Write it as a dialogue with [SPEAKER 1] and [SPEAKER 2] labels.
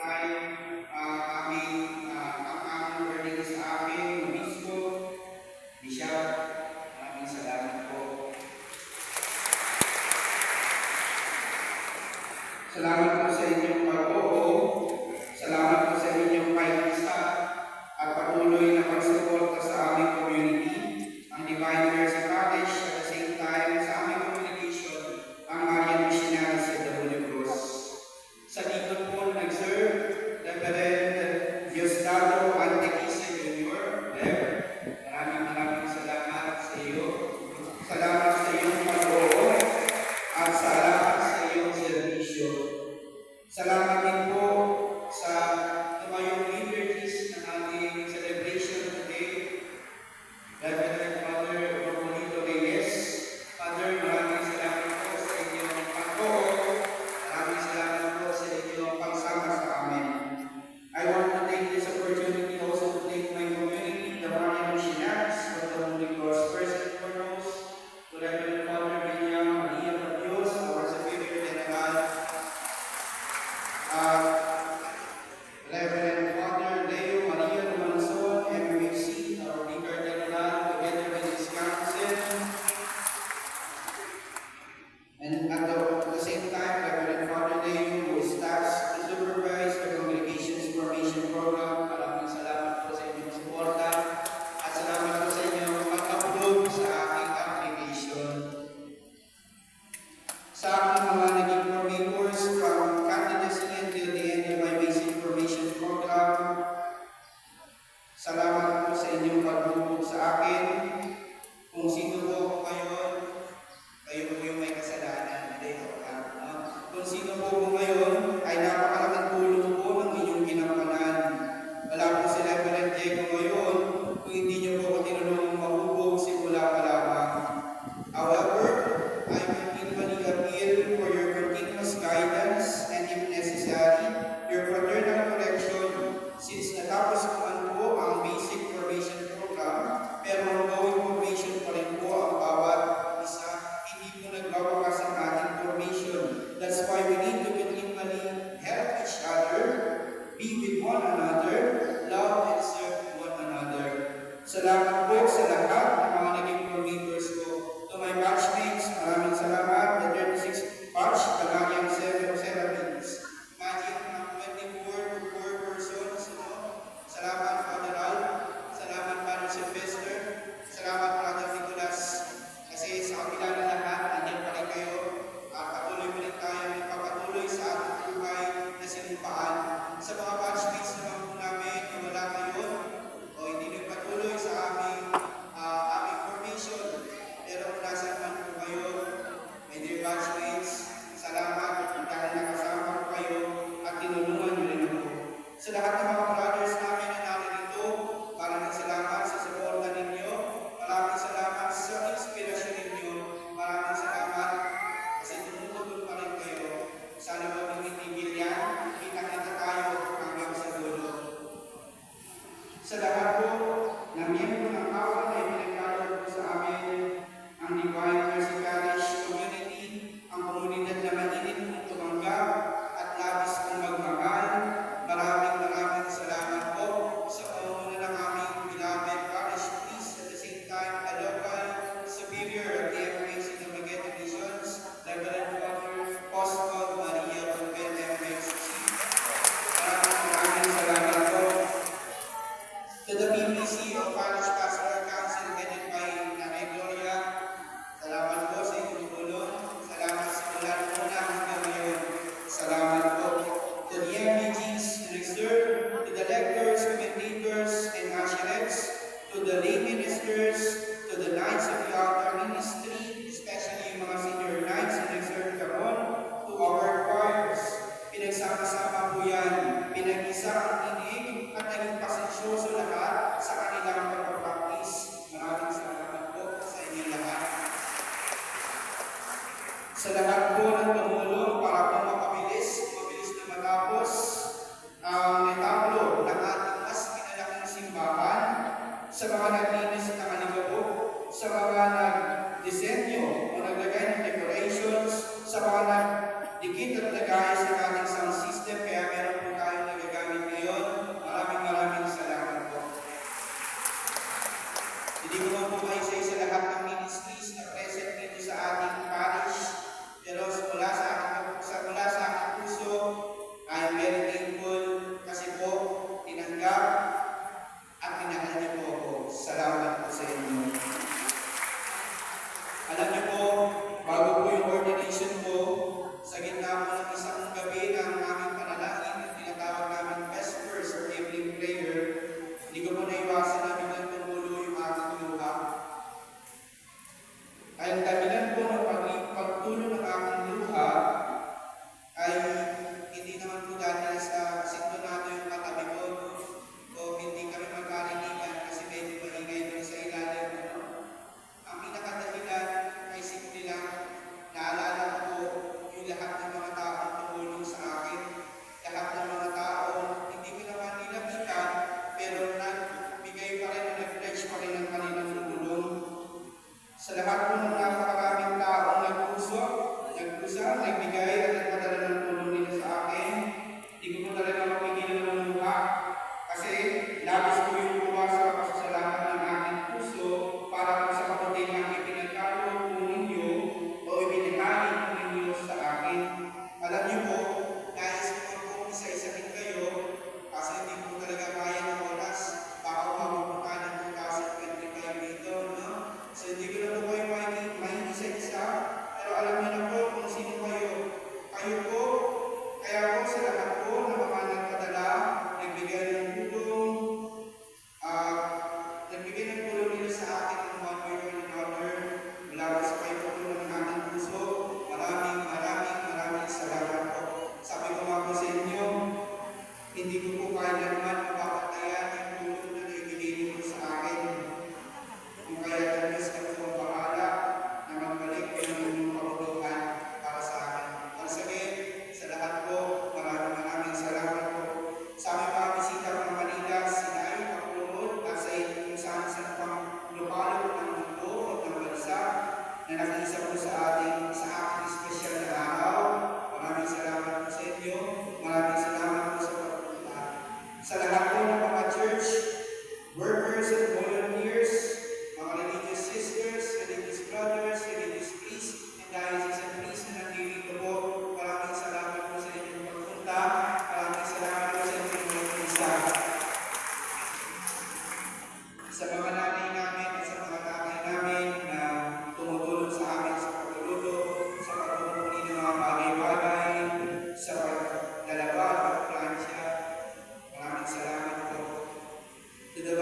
[SPEAKER 1] time, ang aming learning sa aking obispo, Bishop. Maraming salamat po. Salamat po sa inyong pag-oo. Salamat po sa inyong paikisa at patuloy na pagsuporta sa aming community, ang Divine Mercy College, at the same time sa aming communication, ang Marian Missionaries at the Holy Cross. Sa likod po nag-serve, Reverend Diosdado Antequise Jr. Maraming salamat sa iyo. Salamat sa iyong pag-oo at salamat sa iyong serbisyo. Salamat din po sa tumayong liturgies ng ating celebration today. Reverend Father Robolito Reyes, Father, maraming salamat po sa inyong pag-oo. Maraming salamat po sa inyong pagsama sa amin. I want to take this opportunity also to thank my community, the Marian Missionaries of the Holy Cross. First and foremost, to Reverend Father William Maria Dios, our Superior General. maraming salamat po sa inyong mga isa. Sa mga nanay namin at sa mga tatay namin na tumutulong sa amin sa pagluluto, sa pagpupuli ng mga bagay-bagay, sa paglalaba at pagplansya. Maraming salamat po. To the